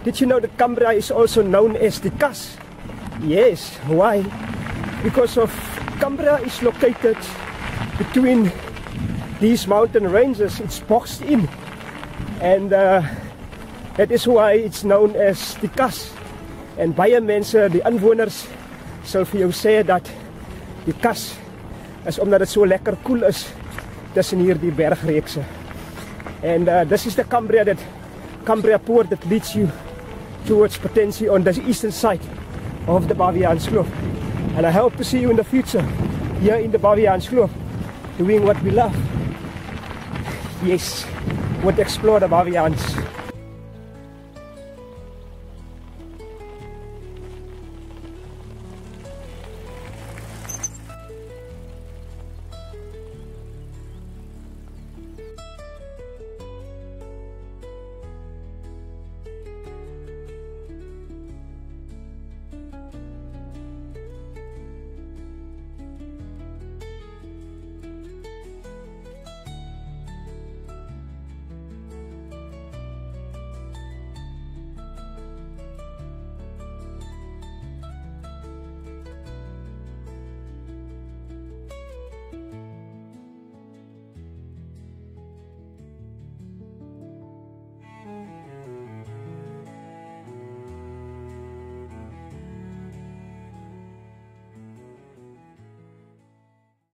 Did you know that Cumbria is also known as the Kas? Yes, why? Because of Cumbria is located between these mountain ranges. It's boxed in, and that is why it's known as the Kas. En baie mense, die inwoners, sal vir jou sê dat die Kas is omdat dit so lekker koel is tussen hierdie bergreekse. And this is the Cumbria Poort that leads you towards Potensie on the eastern side of the Baviaanskloof. And I hope to see you in the future here in the Baviaanskloof doing what we love. Yes, would explore the Baviaans.